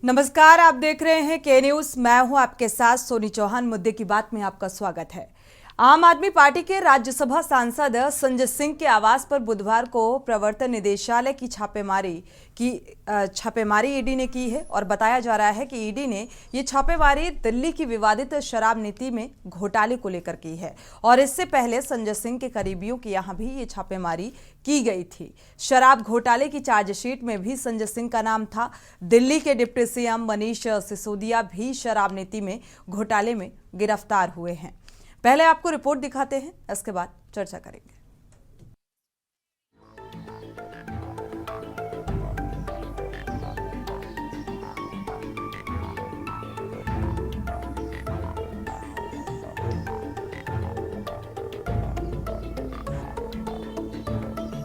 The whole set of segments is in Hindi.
नमस्कार, आप देख रहे हैं के न्यूज। मैं हूं आपके साथ सोनी चौहान। मुद्दे की बात में आपका स्वागत है। आम आदमी पार्टी के राज्यसभा सांसद संजय सिंह के आवास पर बुधवार को प्रवर्तन निदेशालय की छापेमारी ईडी ने की है और बताया जा रहा है कि ईडी ने ये छापेमारी दिल्ली की विवादित शराब नीति में घोटाले को लेकर की है और इससे पहले संजय सिंह के करीबियों के यहां भी ये छापेमारी की गई थी। शराब घोटाले की चार्जशीट में भी संजय सिंह का नाम था। दिल्ली के डिप्टी सीएम मनीष सिसोदिया भी शराब नीति में घोटाले में गिरफ्तार हुए हैं। पहले आपको रिपोर्ट दिखाते हैं, इसके बाद चर्चा करेंगे।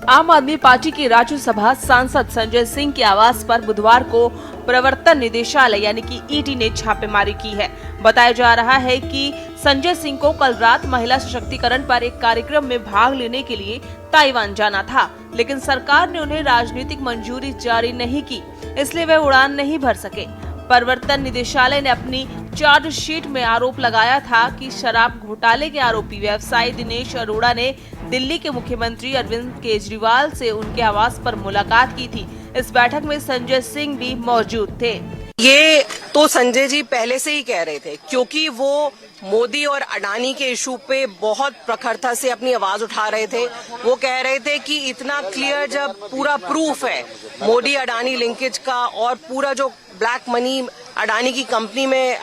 आम आदमी पार्टी के राज्यसभा सांसद संजय सिंह के आवास पर बुधवार को प्रवर्तन निदेशालय यानी कि ईडी ने छापेमारी की है। बताया जा रहा है कि संजय सिंह को कल रात महिला सशक्तिकरण पर एक कार्यक्रम में भाग लेने के लिए ताइवान जाना था, लेकिन सरकार ने उन्हें राजनीतिक मंजूरी जारी नहीं की, इसलिए वे उड़ान नहीं भर सके। प्रवर्तन निदेशालय ने अपनी चार्जशीट में आरोप लगाया था कि शराब घोटाले के आरोपी व्यवसायी दिनेश अरोड़ा ने दिल्ली के मुख्यमंत्री अरविंद केजरीवाल से उनके आवास पर मुलाकात की थी। इस बैठक में संजय सिंह भी मौजूद थे। ये तो संजय जी पहले से ही कह रहे थे, क्योंकि वो मोदी और अडानी के इशू पे बहुत प्रखरता से अपनी आवाज उठा रहे थे। वो कह रहे थे कि इतना क्लियर जब पूरा प्रूफ है मोदी अडानी लिंकेज का और पूरा जो ब्लैक मनी अडानी की कंपनी में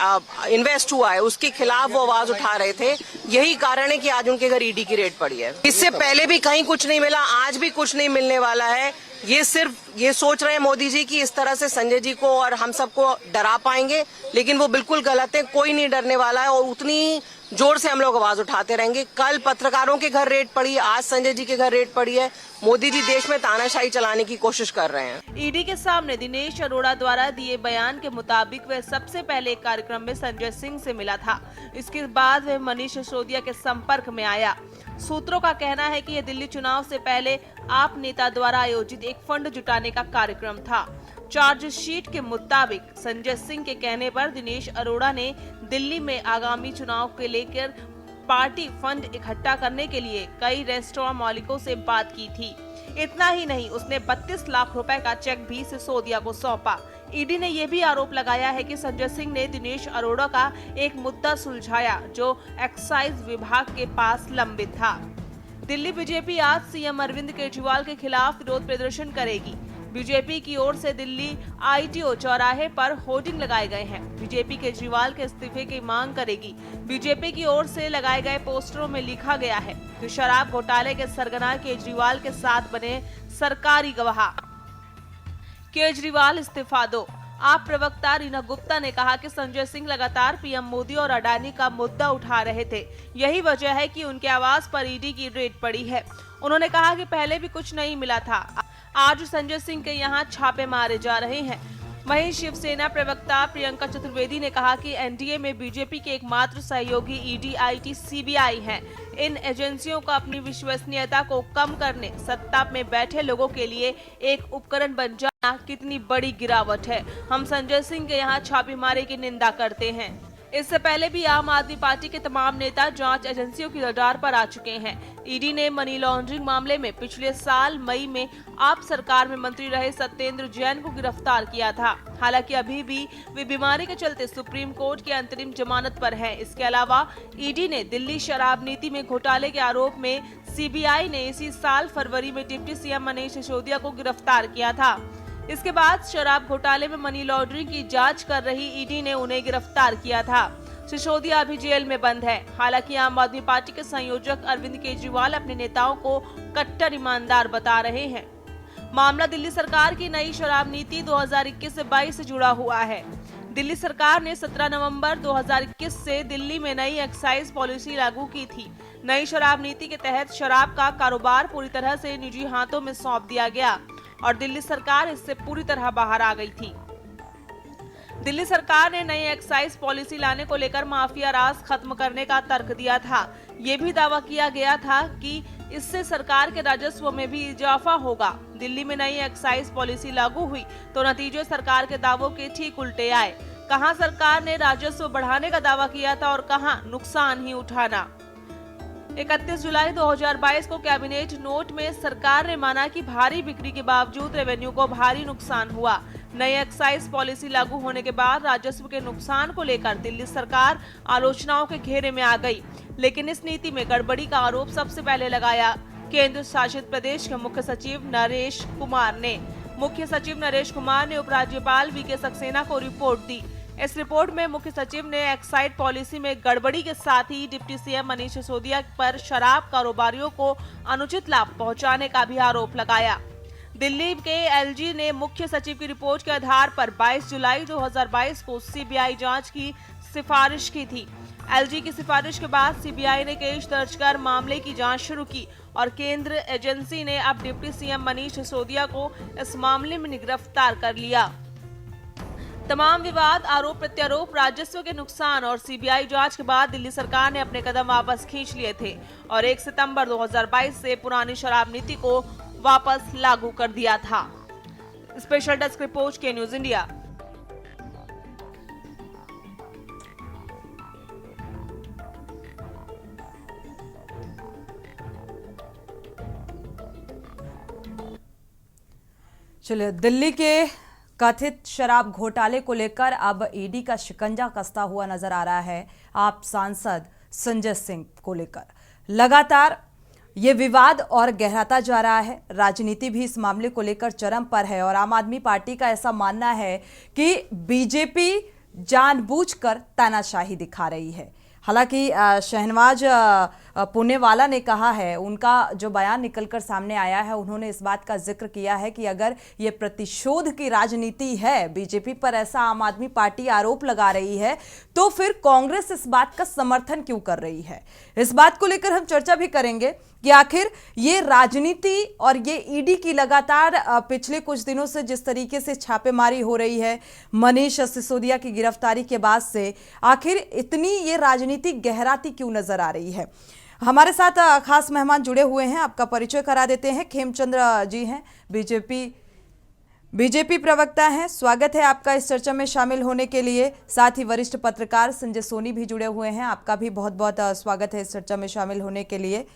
इन्वेस्ट हुआ है उसके खिलाफ वो आवाज उठा रहे थे। यही कारण है कि आज उनके घर ईडी की रेड पड़ी है। इससे पहले भी कहीं कुछ नहीं मिला, आज भी कुछ नहीं मिलने वाला है। ये सिर्फ ये सोच रहे हैं मोदी जी कि इस तरह से संजय जी को और हम सबको डरा पाएंगे, लेकिन वो बिल्कुल गलत है। कोई नहीं डरने वाला है और उतनी जोर से हम लोग आवाज उठाते रहेंगे। कल पत्रकारों के घर रेड पड़ी, आज संजय जी के घर रेड पड़ी है। मोदी जी देश में तानाशाही चलाने की कोशिश कर रहे हैं। ईडी के सामने दिनेश अरोड़ा द्वारा दिए बयान के मुताबिक वह सबसे पहले एक कार्यक्रम में संजय सिंह से मिला था। इसके बाद वह मनीष सिसोदिया के संपर्क में आया। सूत्रों का कहना है कि यह दिल्ली चुनाव से पहले आप नेता द्वारा आयोजित एक फंड जुटाने का कार्यक्रम था। चार्जशीट के मुताबिक संजय सिंह के कहने पर दिनेश अरोड़ा ने दिल्ली में आगामी चुनाव के लेकर पार्टी फंड इकट्ठा करने के लिए कई रेस्टोरेंट मालिकों से बात की थी। इतना ही नहीं, उसने 32 लाख रुपए का चेक भी सिसोदिया को सौंपा। ईडी ने यह भी आरोप लगाया है कि संजय सिंह ने दिनेश अरोड़ा का एक मुद्दा सुलझाया जो एक्साइज विभाग के पास लंबित था। दिल्ली बीजेपी आज सीएम अरविंद केजरीवाल के खिलाफ विरोध प्रदर्शन करेगी। बीजेपी की ओर से दिल्ली आईटीओ चौराहे पर होर्डिंग लगाए गए हैं। बीजेपी केजरीवाल के इस्तीफे की मांग करेगी। बीजेपी की ओर से लगाए गए पोस्टरों में लिखा गया है कि शराब घोटाले के सरगना केजरीवाल के साथ बने सरकारी गवाह। केजरीवाल इस्तीफा दो। आप प्रवक्ता रीना गुप्ता ने कहा कि संजय सिंह लगातार पीएम मोदी और अडानी का मुद्दा उठा रहे थे। यही वजह है कि उनके आवास पर ईडी की रेड पड़ी है। उन्होंने कहा कि पहले भी कुछ नहीं मिला था, आज संजय सिंह के यहाँ छापे मारे जा रहे हैं। वहीं शिवसेना प्रवक्ता प्रियंका चतुर्वेदी ने कहा कि एनडीए में बीजेपी के एकमात्र सहयोगी ईडी, आईटी, सीबीआई हैं। इन एजेंसियों का अपनी विश्वसनीयता को कम करने, सत्ता में बैठे लोगों के लिए एक उपकरण बन जाना कितनी बड़ी गिरावट है। हम संजय सिंह के यहाँ छापेमारी की निंदा करते हैं। इससे पहले भी आम आदमी पार्टी के तमाम नेता जांच एजेंसियों की रडार पर आ चुके हैं। ईडी ने मनी लॉन्ड्रिंग मामले में पिछले साल मई में आप सरकार में मंत्री रहे सत्येंद्र जैन को गिरफ्तार किया था। हालांकि अभी भी वे बीमारी के चलते सुप्रीम कोर्ट की अंतरिम जमानत पर हैं। इसके अलावा ईडी ने दिल्ली शराब नीति में घोटाले के आरोप में सीबीआई ने इसी साल फरवरी में डिप्टी सीएम मनीष सिसोदिया को गिरफ्तार किया था। इसके बाद शराब घोटाले में मनी लॉन्ड्रिंग की जांच कर रही ईडी ने उन्हें गिरफ्तार किया था। सिसोदिया अभी जेल में बंद है। हालांकि आम आदमी पार्टी के संयोजक अरविंद केजरीवाल अपने नेताओं को कट्टर ईमानदार बता रहे हैं। मामला दिल्ली सरकार की नई शराब नीति 2021 से 22 से जुड़ा हुआ है। दिल्ली सरकार ने 17 नवंबर 2021 से दिल्ली में नई एक्साइज पॉलिसी लागू की थी। नई शराब नीति के तहत शराब का कारोबार पूरी तरह से निजी हाथों में सौंप दिया गया और दिल्ली सरकार इससे पूरी तरह बाहर आ गई थी। दिल्ली सरकार ने नई एक्साइज पॉलिसी लाने को लेकर माफिया राज खत्म करने का तर्क दिया था। ये भी दावा किया गया था कि इससे सरकार के राजस्व में भी इजाफा होगा। दिल्ली में नई एक्साइज पॉलिसी लागू हुई तो नतीजे सरकार के दावों के ठीक उल्टे आए। कहां सरकार ने राजस्व बढ़ाने का दावा किया था और कहां नुकसान ही उठाना। 31 जुलाई 2022 को कैबिनेट नोट में सरकार ने माना कि भारी बिक्री के बावजूद रेवेन्यू को भारी नुकसान हुआ। नई एक्साइज पॉलिसी लागू होने के बाद राजस्व के नुकसान को लेकर दिल्ली सरकार आलोचनाओं के घेरे में आ गई, लेकिन इस नीति में गड़बड़ी का आरोप सबसे पहले लगाया केंद्र शासित प्रदेश के मुख्य सचिव नरेश कुमार ने। मुख्य सचिव नरेश कुमार ने उपराज्यपाल वीके सक्सेना को रिपोर्ट दी। इस रिपोर्ट में मुख्य सचिव ने एक्साइज पॉलिसी में गड़बड़ी के साथ ही डिप्टी सीएम मनीष सिसोदिया पर शराब कारोबारियों को अनुचित लाभ पहुंचाने का भी आरोप लगाया। दिल्ली के एलजी ने मुख्य सचिव की रिपोर्ट के आधार पर 22 जुलाई 2022 को सीबीआई जांच की सिफारिश की थी। एलजी की सिफारिश के बाद सीबीआई ने केस दर्ज कर मामले की जांच शुरू की और केंद्र एजेंसी ने अब डिप्टी सीएम मनीष सिसोदिया को इस मामले में गिरफ्तार कर लिया। तमाम विवाद, आरोप प्रत्यारोप, राजस्व के नुकसान और सीबीआई जांच के बाद दिल्ली सरकार ने अपने कदम वापस खींच लिए थे और 1 सितंबर 2022 से पुरानी शराब नीति को वापस लागू कर दिया था। स्पेशल डेस्क रिपोर्ट के न्यूज इंडिया। चलिए, दिल्ली के कथित शराब घोटाले को लेकर अब ईडी का शिकंजा कसता हुआ नजर आ रहा है आप सांसद संजय सिंह को लेकर। लगातार ये विवाद और गहराता जा रहा है। राजनीति भी इस मामले को लेकर चरम पर है और आम आदमी पार्टी का ऐसा मानना है कि बीजेपी जानबूझकर तानाशाही दिखा रही है। हालांकि शहनवाज पुणेवाला ने कहा है, उनका जो बयान निकलकर सामने आया है, उन्होंने इस बात का जिक्र किया है कि अगर ये प्रतिशोध की राजनीति है, बीजेपी पर ऐसा आम आदमी पार्टी आरोप लगा रही है, तो फिर कांग्रेस इस बात का समर्थन क्यों कर रही है। इस बात को लेकर हम चर्चा भी करेंगे कि आखिर ये राजनीति और ये ईडी की लगातार पिछले कुछ दिनों से जिस तरीके से छापेमारी हो रही है मनीष सिसोदिया की गिरफ्तारी के बाद से, आखिर इतनी ये राजनीति गहराती क्यों नजर आ रही है। हमारे साथ खास मेहमान जुड़े हुए हैं, आपका परिचय करा देते हैं। खेमचंद्र जी हैं, बीजेपी प्रवक्ता हैं। स्वागत है आपका इस चर्चा में शामिल होने के लिए। साथ ही वरिष्ठ पत्रकार संजय सोनी भी जुड़े हुए हैं, आपका भी बहुत बहुत स्वागत है इस चर्चा में शामिल होने के लिए।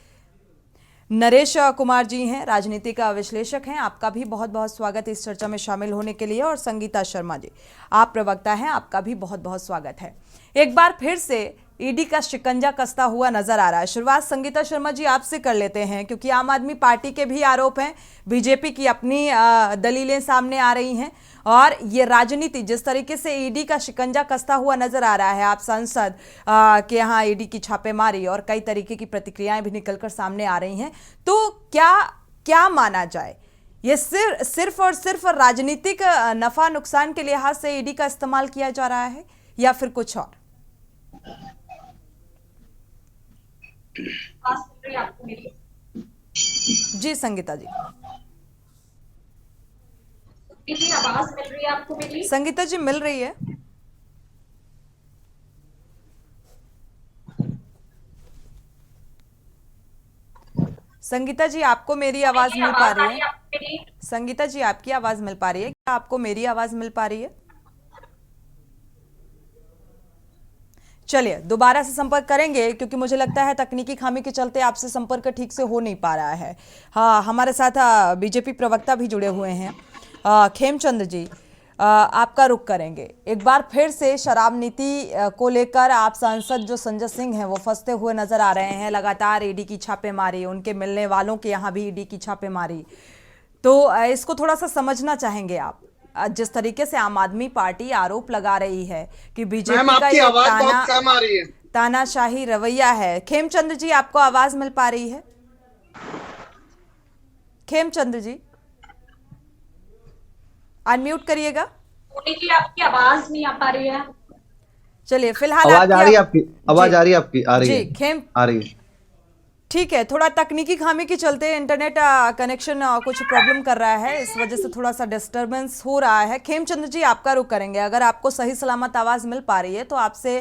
नरेश कुमार जी हैं, राजनीतिक विश्लेषक हैं, आपका भी बहुत बहुत स्वागत है इस चर्चा में शामिल होने के लिए। और संगीता शर्मा जी, आप प्रवक्ता हैं, आपका भी बहुत बहुत स्वागत है। एक बार फिर से ईडी का शिकंजा कसता हुआ नजर आ रहा है। शुरुआत संगीता शर्मा जी आपसे कर लेते हैं, क्योंकि आम आदमी पार्टी के भी आरोप हैं, बीजेपी की अपनी दलीलें सामने आ रही हैं और ये राजनीति जिस तरीके से ईडी का शिकंजा कसता हुआ नजर आ रहा है, आप सांसद के यहाँ ईडी की छापेमारी और कई तरीके की प्रतिक्रियाएं भी निकलकर सामने आ रही हैं, तो क्या माना जाए, ये सिर्फ और सिर्फ राजनीतिक नफा नुकसान के लिहाज से ईडी का इस्तेमाल किया जा रहा है या फिर कुछ और? आपको मेरी जी संगीता जी, आवाज मिल रही है आपको मेरी? संगीता जी मिल रही है। संगीता जी आपको मेरी आवाज मिल पा रही है? संगीता जी आपकी आवाज मिल पा रही है? क्या आपको मेरी आवाज मिल पा रही है? चलिए दोबारा से संपर्क करेंगे, क्योंकि मुझे लगता है तकनीकी खामी के चलते आपसे संपर्क ठीक से हो नहीं पा रहा है। हाँ, हमारे साथ बीजेपी प्रवक्ता भी जुड़े हुए हैं। खेमचंद जी, आपका रुख करेंगे। एक बार फिर से शराब नीति को लेकर आप सांसद जो संजय सिंह हैं वो फंसते हुए नजर आ रहे हैं। लगातार ईडी की छापेमारी, उनके मिलने वालों के यहाँ भी ईडी की छापेमारी, तो इसको थोड़ा सा समझना चाहेंगे आप। जिस तरीके से आम आदमी पार्टी आरोप लगा रही है कि बीजेपी का ये तानाशाही रवैया है। खेमचंद जी आपको आवाज मिल पा रही है? खेमचंद जी अनम्यूट करिएगा। आपकी आवाज नहीं आ पा रही है। चलिए फिलहाल आवाज आ रही है आपकी? आवाज आ रही है आपकी? आ रही है जी। आ रही है। ठीक है, थोड़ा तकनीकी खामी के चलते इंटरनेट कनेक्शन कुछ प्रॉब्लम कर रहा है, इस वजह से थोड़ा सा डिस्टरबेंस हो रहा है। खेमचंद जी, आपका रुख करेंगे। अगर आपको सही सलामत आवाज़ मिल पा रही है तो आपसे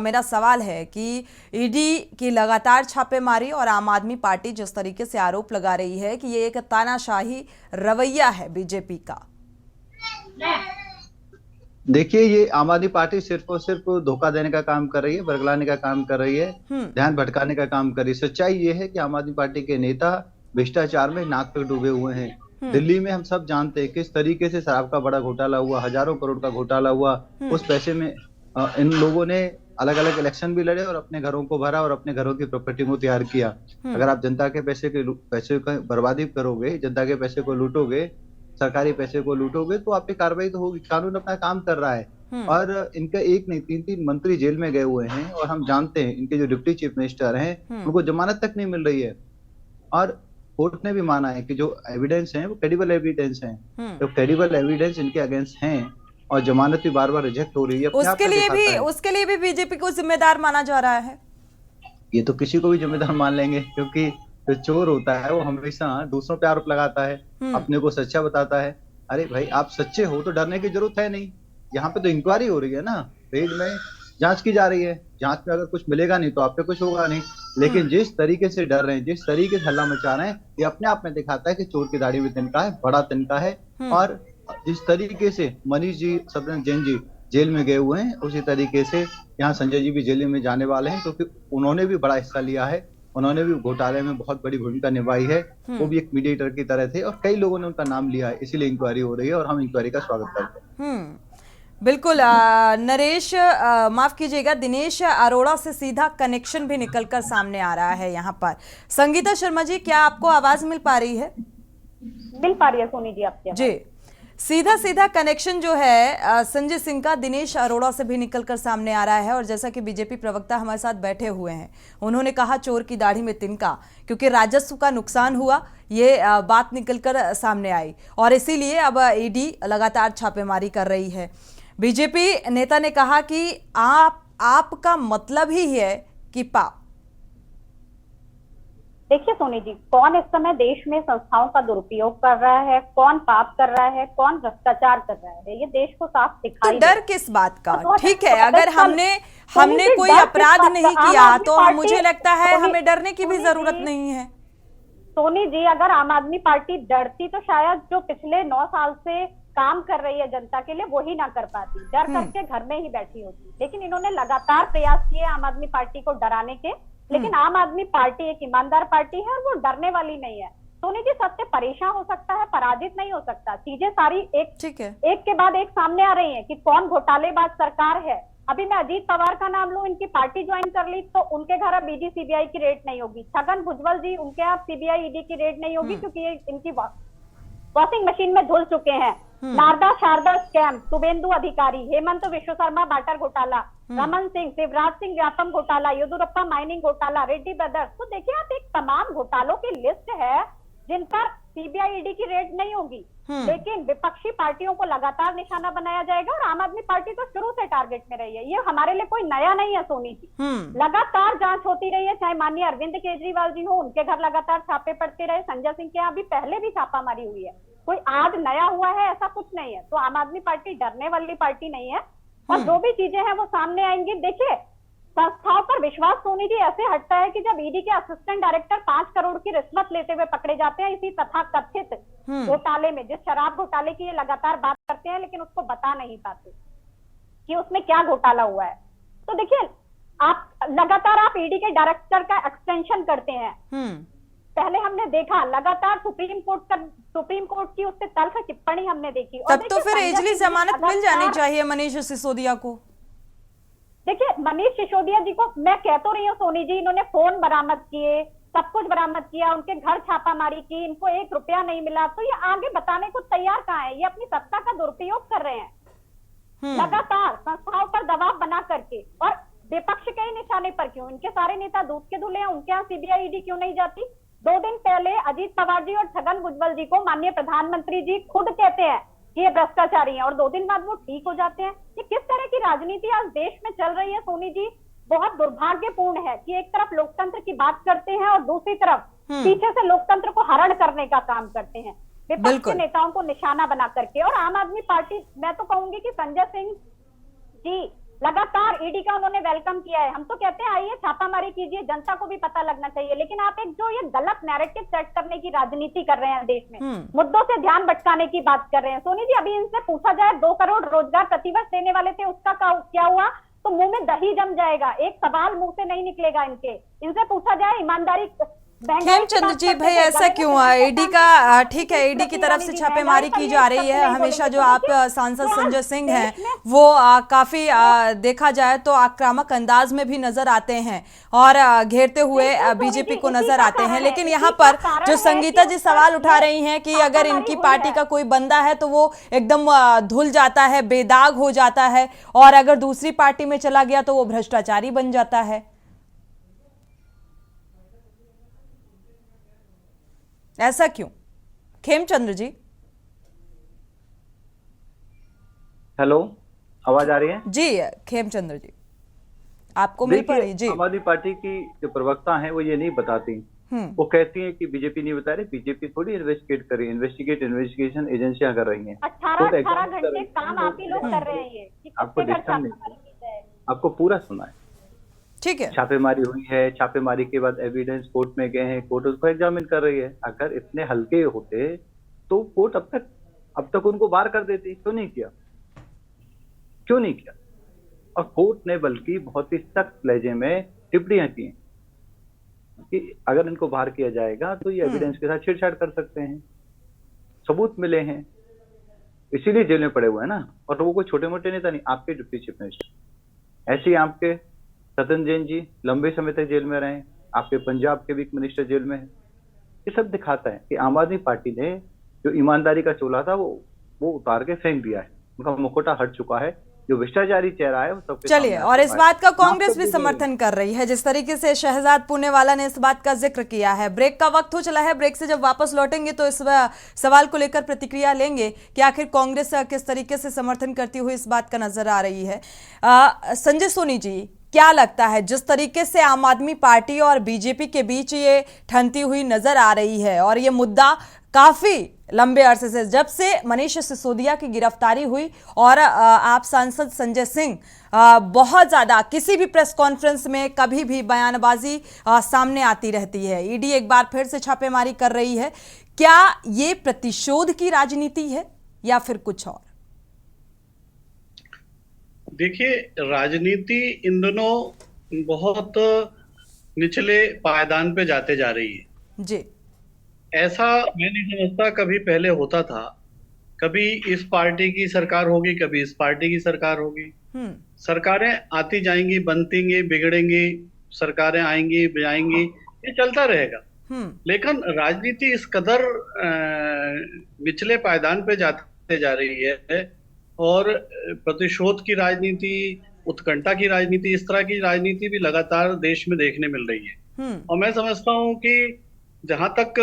मेरा सवाल है कि ईडी की लगातार छापेमारी और आम आदमी पार्टी जिस तरीके से आरोप लगा रही है कि ये एक तानाशाही रवैया है बीजेपी का। देखिए, ये आम आदमी पार्टी सिर्फ और सिर्फ धोखा देने का काम कर रही है, बरगलाने का काम कर रही है, ध्यान भटकाने का काम कर रही है। सच्चाई ये है कि आम आदमी पार्टी के नेता भ्रष्टाचार में नाक तक डूबे हुए हैं। दिल्ली में हम सब जानते हैं किस तरीके से शराब का बड़ा घोटाला हुआ, हजारों करोड़ का घोटाला हुआ। उस पैसे में इन लोगों ने अलग अलग इलेक्शन भी लड़े और अपने घरों को भरा और अपने घरों की प्रॉपर्टी को तैयार किया। अगर आप जनता के पैसे का बर्बादी करोगे, जनता के पैसे को लूटोगे, सरकारी पैसे को लूटोगे, तो आप पे कार्रवाई तो होगी। कानून अपना काम कर रहा है। और इनका एक नहीं 3-3 मंत्री जेल में गए हुए हैं और हम जानते हैं इनके जो डिप्टी चीफ मिनिस्टर हैं उनको जमानत तक नहीं मिल रही है। और कोर्ट ने भी माना है कि जो एविडेंस है वो क्रेडिबल एविडेंस है। तो क्रेडिबल एविडेंस इनके अगेंस्ट हैं और जमानत भी बार बार रिजेक्ट हो रही है। उसके लिए भी बीजेपी को जिम्मेदार माना जा रहा है। ये तो किसी को भी जिम्मेदार मान लेंगे, क्योंकि जो चोर होता है वो हमेशा दूसरों पे आरोप लगाता है, अपने को सच्चा बताता है। अरे भाई, आप सच्चे हो तो डरने की जरूरत है नहीं। यहाँ पे तो इंक्वायरी हो रही है ना, रेड में जांच की जा रही है। जांच में अगर कुछ मिलेगा नहीं तो आप पे कुछ होगा नहीं। लेकिन जिस तरीके से डर रहे हैं, जिस तरीके से हल्ला मचा रहे हैं, ये अपने आप में दिखाता है कि चोर की दाढ़ी में तिनका है, बड़ा तिनका है। और जिस तरीके से मनीष जी, सत्येंद्र जैन जी जेल में गए हुए हैं, उसी तरीके से यहाँ संजय जी भी जेल में जाने वाले हैं, क्योंकि उन्होंने भी बड़ा हिस्सा लिया है। उन्होंने भी घोटाले में बहुत बड़ी भूमिका निभाई है। वो भी एक मीडिएटर की तरह थे और कई लोगों ने उनका नाम लिया है, इसीलिए इंक्वायरी हो रही है और हम इंक्वायरी का स्वागत करते हैं। बिल्कुल। नरेश, माफ कीजिएगा, दिनेश अरोड़ा से सीधा कनेक्शन भी निकलकर सामने आ रहा है यहाँ पर। संगीता शर्मा जी, क्या आपको आवाज मिल पा रही है? मिल पा रही है सोनी जी आपके? जी, सीधा कनेक्शन जो है संजय सिंह का दिनेश अरोड़ा से भी निकलकर सामने आ रहा है। और जैसा कि बीजेपी प्रवक्ता हमारे साथ बैठे हुए हैं, उन्होंने कहा चोर की दाढ़ी में तिनका, क्योंकि राजस्व का नुकसान हुआ, ये बात निकलकर सामने आई और इसीलिए अब ईडी लगातार छापेमारी कर रही है। बीजेपी नेता ने कहा कि आपका मतलब ही है कि पाप। देखिए सोनी जी, कौन इस समय देश में संस्थाओं का दुरुपयोग कर रहा है, कौन पाप कर रहा है, कौन भ्रष्टाचार कर रहा है, ये देश को साफ दिखाई। तो डर किस बात का? ठीक है, अगर हमने कोई अपराध नहीं किया तो मुझे लगता है हमें डरने की भी जरूरत नहीं है। सोनी जी, अगर आम आदमी पार्टी डरती तो शायद जो पिछले 9 साल से काम कर रही है जनता के लिए वही ना कर पाती, डर करके घर में ही बैठी होती। लेकिन इन्होंने लगातार प्रयास किए आम आदमी पार्टी को डराने के। लेकिन आम आदमी पार्टी एक ईमानदार पार्टी है और वो डरने वाली नहीं है। सोनी जी, सत्य परेशान हो सकता है, पराजित नहीं हो सकता। चीजें सारी एक के बाद एक सामने आ रही हैं कि कौन घोटालेबाज सरकार है। अभी मैं अजीत पवार का नाम लूं, इनकी पार्टी ज्वाइन कर ली तो उनके घर अब ईडी सीबीआई की रेड नहीं होगी। छगन भुजबल जी, उनके यहाँ सीबीआई ईडी की रेड नहीं होगी क्योंकि ये इनकी वॉशिंग मशीन में धुल चुके हैं। नारदा शारदा स्कैम, शुभेंदु अधिकारी, हेमंत विश्व शर्मा वाटर घोटाला, रमन सिंह, शिवराज सिंह व्यापम घोटाला, येदुरप्पा माइनिंग घोटाला, रेड्डी ब्रदर्स। तो देखिए आप, एक तमाम घोटालों की लिस्ट है जिन पर सीबीआई ईडी की रेड नहीं होगी। लेकिन विपक्षी पार्टियों को लगातार निशाना बनाया जाएगा और आम आदमी पार्टी तो शुरू से टारगेट में रही है। ये हमारे लिए कोई नया नहीं है सोनी जी। लगातार जांच होती रही है, चाहे माननीय अरविंद केजरीवाल जी हो, उनके घर लगातार छापे पड़ते रहे। संजय सिंह के यहाँ भी पहले भी छापामारी हुई है, कोई आज नया हुआ है ऐसा कुछ नहीं है। तो आम आदमी पार्टी डरने वाली पार्टी नहीं है और जो भी चीजें हैं वो सामने आएंगी। देखिए, संस्थाओं पर विश्वास सोनी जी ऐसे हटता है कि जब ईडी के असिस्टेंट डायरेक्टर 5 करोड़ की रिश्वत लेते हुए पकड़े जाते हैं इसी तथाकथित घोटाले में, जिस शराब घोटाले की ये लगातार बात करते हैं लेकिन उसको बता नहीं पाते कि उसमें क्या घोटाला हुआ है। तो देखिए, आप लगातार ईडी के डायरेक्टर का एक्सटेंशन करते हैं। पहले हमने देखा लगातार सुप्रीम कोर्ट की उससे तल्ख टिप्पणी हमने देखी। तब तो फिर एजली जमानत मिल जानी चाहिए मनीष सिसोदिया को। देखिए, मनीष सिसोदिया जी को मैं कह तो रही हूँ सोनी जी, इन्होंने फोन बरामद किए, सब कुछ बरामद किया, उनके घर छापामारी की, इनको 1 रुपया नहीं मिला, तो ये आगे बताने को तैयार कहाँ है? ये अपनी सत्ता का दुरुपयोग कर रहे हैं लगातार संस्थाओं पर दबाव बना करके। और विपक्ष के ही निशाने पर क्यों? इनके सारे नेता दूध के धुले हैं, उनके यहाँ सीबीआई ईडी क्यों नहीं जाती? 2 दिन पहले अजीत पवार जी और छगन भुजबल जी को माननीय प्रधानमंत्री जी खुद कहते हैं कि ये भ्रष्टाचारी हैं और 2 दिन बाद वो ठीक हो जाते हैं। ये किस तरह की राजनीति आज देश में चल रही है सोनी जी? बहुत दुर्भाग्यपूर्ण है कि एक तरफ लोकतंत्र की बात करते हैं और दूसरी तरफ पीछे से लोकतंत्र को हरण करने का काम करते हैं विपक्ष के नेताओं को निशाना बना करके। और आम आदमी पार्टी, मैं तो कहूंगी कि संजय सिंह जी लगातार ईडी का उन्होंने वेलकम किया है। हम तो कहते हैं आइए छापामारी कीजिए, जनता को भी पता लगना चाहिए, लेकिन आप एक जो ये गलत नैरेटिव सेट करने की राजनीति कर रहे हैं देश में, मुद्दों से ध्यान भटकाने की बात कर रहे हैं। सोनी जी, अभी इनसे पूछा जाए 2 करोड़ रोजगार प्रतिवर्ष देने वाले थे, उसका क्या हुआ, तो मुंह में दही जम जाएगा, एक सवाल मुंह से नहीं निकलेगा इनके। इनसे पूछा जाए ईमानदारी, खेमचंद्र जी भाई ऐसा क्यों है? ईडी का ठीक है, ईडी की तरफ से छापेमारी की जा रही है। हमेशा जो आप सांसद संजय सिंह हैं वो काफी देखा जाए तो आक्रामक अंदाज में भी नजर आते हैं और घेरते हुए बीजेपी को नजर आते हैं। लेकिन यहाँ पर जो संगीता जी सवाल उठा रही हैं कि अगर इनकी पार्टी का कोई बंदा है तो वो एकदम धुल जाता है, बेदाग हो जाता है, और अगर दूसरी पार्टी में चला गया तो वो भ्रष्टाचारी बन जाता है। ऐसा क्यों खेमचंद्र जी? हेलो, आवाज आ रही है? जी खेमचंद्र जी, आपको मिल पा रही? जी, आम आदमी पार्टी की जो प्रवक्ता हैं वो ये नहीं बताती। वो कहती हैं कि बीजेपी नहीं बता रही। बीजेपी थोड़ी इन्वेस्टिगेशन एजेंसियां कर रही हैं। 18 घंटे काम आप ही लोग कर रहे हैं। ये आपको डिस्टर्ब नहीं, आपको पूरा सुना है। ठीक है, छापेमारी हुई है, छापेमारी के बाद एविडेंस कोर्ट में गए हैं, कोर्ट उसको एग्जामिन कर रही है। अगर इतने हल्के होते तो कोर्ट अब तक उनको बाहर कर देती। क्यों नहीं किया? और कोर्ट ने बल्कि बहुत ही सख्त लहजे में टिप्पणियां की कि अगर इनको बाहर किया जाएगा तो ये एविडेंस के साथ छेड़छाड़ कर सकते हैं, सबूत मिले हैं, इसीलिए जेल में पड़े हुए हैं ना। और वो कोई छोटे मोटे नेता नहीं, आपके डिप्टी चीफ मिनिस्टर। ऐसे ही आपके सतन जैन जी लंबे समय तक जेल में रहे, आपके पंजाब के भी मिनिस्टर जेल में है। ये सब दिखाता है कि आम आदमी पार्टी ने जो ईमानदारी का चोला था वो उतार के फेंक दिया है। उनका मुखौटा हट चुका है। जो भ्रष्टाचारी चेहरा है वो सबके चलिए, और इस बात का कांग्रेस भी समर्थन कर रही है, जिस तरीके से शहजाद पूनेवाला ने इस बात का जिक्र किया है। ब्रेक का वक्त हो चला है, ब्रेक से जब वापस लौटेंगे तो इस सवाल को लेकर प्रतिक्रिया लेंगे कि आखिर कांग्रेस किस तरीके से समर्थन करती हुई इस बात का नजर आ रही है। संजय सोनी जी, क्या लगता है जिस तरीके से आम आदमी पार्टी और बीजेपी के बीच ये ठनती हुई नजर आ रही है, और ये मुद्दा काफी लंबे अरसे से, जब से मनीष सिसोदिया की गिरफ्तारी हुई और आप सांसद संजय सिंह बहुत ज्यादा किसी भी प्रेस कॉन्फ्रेंस में कभी भी बयानबाजी सामने आती रहती है, ईडी एक बार फिर से छापेमारी कर रही है, क्या ये प्रतिशोध की राजनीति है या फिर कुछ और? देखिए, राजनीति इन दिनों बहुत निचले पायदान पे जाते जा रही है जी। ऐसा मैं नहीं समझता कभी पहले होता था। कभी इस पार्टी की सरकार होगी, कभी इस पार्टी की सरकार होगी। सरकारें आती जाएंगी, बनतेंगी, बिगड़ेंगी, सरकारें आएंगी, जाएंगी, ये चलता रहेगा। लेकिन राजनीति इस कदर निचले पायदान पे जाते जा रही है, और प्रतिशोध की राजनीति, उत्कंठा की राजनीति, इस तरह की राजनीति भी लगातार देश में देखने मिल रही है। और मैं समझता हूं कि जहां तक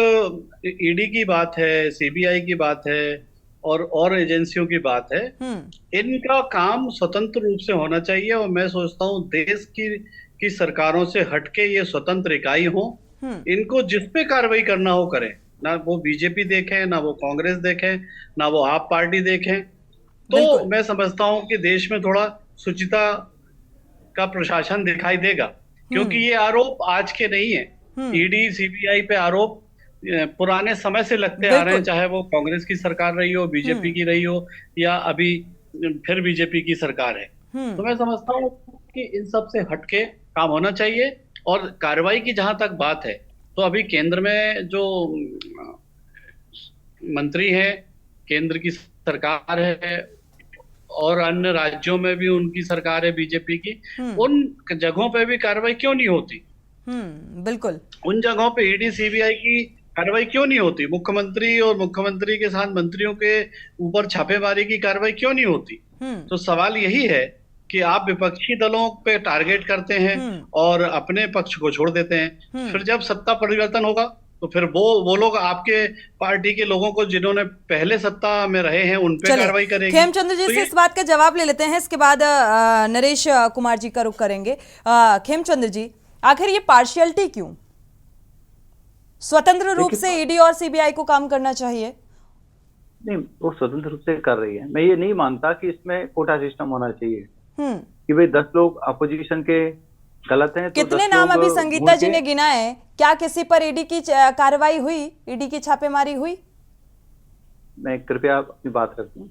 ईडी की बात है, सीबीआई की बात है और एजेंसियों की बात है, इनका काम स्वतंत्र रूप से होना चाहिए। और मैं सोचता हूं देश की सरकारों से हटके ये स्वतंत्र इकाई हो। इनको जिस पे कार्रवाई करना हो करें, ना वो बीजेपी देखें, ना वो कांग्रेस देखें, ना वो आप पार्टी देखें। तो मैं समझता हूं कि देश में थोड़ा शुचिता का प्रशासन दिखाई देगा, क्योंकि ये आरोप आज के नहीं है। ईडी सीबीआई पे आरोप पुराने समय से लगते आ रहे हैं, चाहे वो कांग्रेस की सरकार रही हो, बीजेपी की रही हो, या अभी फिर बीजेपी की सरकार है। तो मैं समझता हूँ कि इन सब से हटके काम होना चाहिए। और कार्रवाई की जहां तक बात है, तो अभी केंद्र में जो मंत्री हैं, केंद्र की सरकार है, और अन्य राज्यों में भी उनकी सरकार है बीजेपी की, उन जगहों पे भी कार्रवाई क्यों नहीं होती? बिल्कुल, उन जगहों पे ईडी सीबीआई की कार्रवाई क्यों नहीं होती? मुख्यमंत्री और मुख्यमंत्री के साथ मंत्रियों के ऊपर छापेमारी की कार्रवाई क्यों नहीं होती? तो सवाल यही है कि आप विपक्षी दलों पे टारगेट करते हैं और अपने पक्ष को छोड़ देते हैं। फिर जब सत्ता परिवर्तन होगा तो फिर वो लोग आपके पार्टी के लोगों को जिन्होंने पहले सत्ता में रहे हैं उन पे कार्रवाई करेगी। खेमचंद्र जी से इस बात का जवाब ले लेते हैं, इसके बाद नरेश कुमार जी का रुख करेंगे। खेमचंद्र जी, आखिर ये पार्शियलिटी क्यों? स्वतंत्र रूप से ईडी और सीबीआई को काम करना चाहिए। नहीं, वो स्वतंत्र रूप से कर रही है। मैं ये नहीं मानता कि इसमें कोटा सिस्टम होना चाहिए कि भाई 10 लोग अपोजिशन के गलत हैं तो कितने नाम अभी संगीता जी ने गिना है, क्या किसी पर ईडी की कार्रवाई हुई, ईडी की छापेमारी हुई? मैं कृपया अपनी बात रखूं,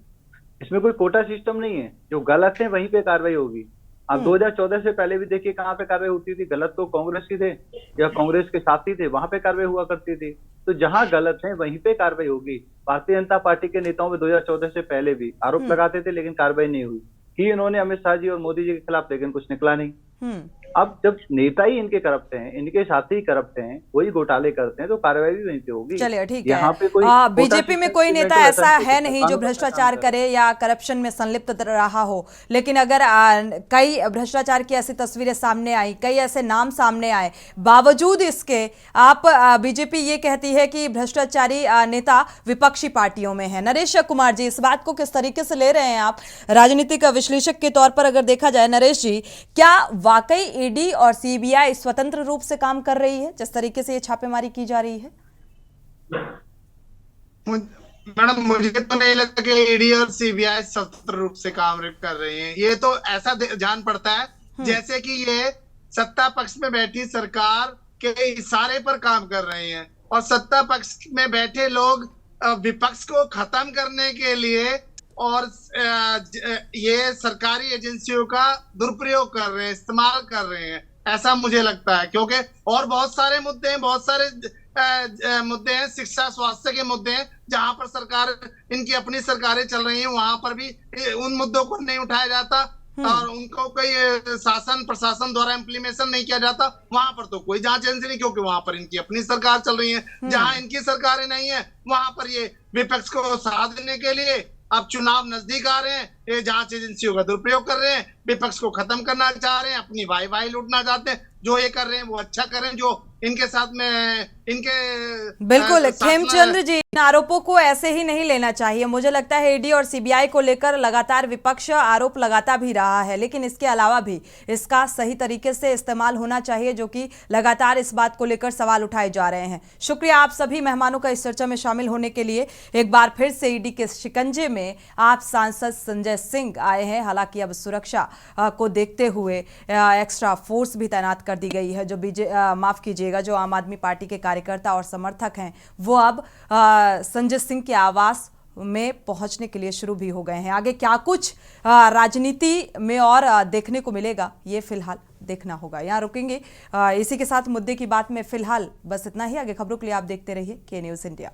इसमें कोई कोटा सिस्टम नहीं है। जो गलत है वहीं पे कार्रवाई होगी। आप 2014 से पहले भी देखिए कहाँ पे कार्रवाई होती थी। गलत तो कांग्रेस की थे या कांग्रेस के साथी थे, वहां पे कार्रवाई हुआ करती थी। तो जहां गलत है वहीं पे कार्रवाई होगी। भारतीय जनता पार्टी के नेताओं में 2014 से पहले भी आरोप लगाते थे लेकिन कार्रवाई नहीं हुई कि इन्होंने अमित शाह जी और मोदी जी के खिलाफ, लेकिन कुछ निकला नहीं। अब जब नेता ही इनके करप्ट हैं, इनके साथी ही करप्ट हैं, वही घोटाले करते हैं, तो कार्रवाई भी वहीं पे होगी। चलिए ठीक यहाँ है। पे कोई बीजेपी में कोई नेता ऐसा है नहीं जो भ्रष्टाचार करे या करप्शन में संलिप्त रहा हो, लेकिन अगर कई भ्रष्टाचार की ऐसी तस्वीरें सामने आई, कई ऐसे नाम सामने आए, बावजूद इसके आप बीजेपी ये कहती है कि भ्रष्टाचारी नेता विपक्षी पार्टियों में है। नरेश कुमार जी, इस बात को किस तरीके से ले रहे हैं आप राजनीतिक विश्लेषक के तौर पर? अगर देखा जाए नरेश जी, क्या वाकई ईडी और सीबीआई स्वतंत्र रूप से काम कर रही है जिस तरीके से ये छापेमारी की जा रही है? मैडम, मुझे तो नहीं लगता कि ईडी और सीबीआई स्वतंत्र रूप से काम कर रही हैं। ये तो ऐसा जान पड़ता है जैसे कि ये सत्ता पक्ष में बैठी सरकार के इशारे पर काम कर रहे हैं और सत्ता पक्ष में बैठे लोग विपक्ष को खत्म करने के लिए और ये सरकारी एजेंसियों का दुरुपयोग कर रहे हैं, इस्तेमाल कर रहे हैं, ऐसा मुझे लगता है। क्योंकि और बहुत सारे मुद्दे हैं, बहुत सारे मुद्दे हैं, शिक्षा स्वास्थ्य के मुद्दे हैं, जहां पर सरकार, इनकी अपनी सरकारें चल रही हैं, वहां पर भी उन मुद्दों को नहीं उठाया जाता और उनको कोई शासन प्रशासन द्वारा इम्प्लीमेशन नहीं किया जाता। वहां पर तो कोई जांच एजेंसी नहीं, क्योंकि वहां पर इनकी अपनी सरकार चल रही है। जहां इनकी सरकारें नहीं है वहां पर ये विपक्ष को साथ देने के लिए अब चुनाव नजदीक आ रहे हैं, ये जांच एजेंसियों का दुरुपयोग कर रहे हैं, विपक्ष को खत्म करना चाह रहे हैं, अपनी वाई लूटना चाहते हैं। जो ये कर रहे हैं वो अच्छा करें, जो इनके साथ में इनके बिल्कुल खेमचंद्र जी, इन आरोपों को ऐसे ही नहीं लेना चाहिए। मुझे लगता है ईडी और सीबीआई को लेकर लगातार विपक्ष आरोप लगाता भी रहा है, लेकिन इसके अलावा भी इसका सही तरीके से इस्तेमाल होना चाहिए, जो कि लगातार इस बात को लेकर सवाल उठाए जा रहे हैं। शुक्रिया आप सभी मेहमानों का इस चर्चा में शामिल होने के लिए। एक बार फिर से ईडी के शिकंजे में आप सांसद संजय सिंह आए हैं। हालांकि अब सुरक्षा को देखते हुए एक्स्ट्रा फोर्स भी तैनात कर दी गई है। जो माफ कीजिएगा, जो आम आदमी पार्टी के कार्यकर्ता और समर्थक हैं वो अब संजय सिंह के आवास में पहुंचने के लिए शुरू भी हो गए हैं। आगे क्या कुछ राजनीति में और देखने को मिलेगा, ये फिलहाल देखना होगा। यहाँ रुकेंगे। इसी के साथ मुद्दे की बात में फिलहाल बस इतना ही। आगे खबरों के लिए आप देखते रहिए के न्यूज़ इंडिया।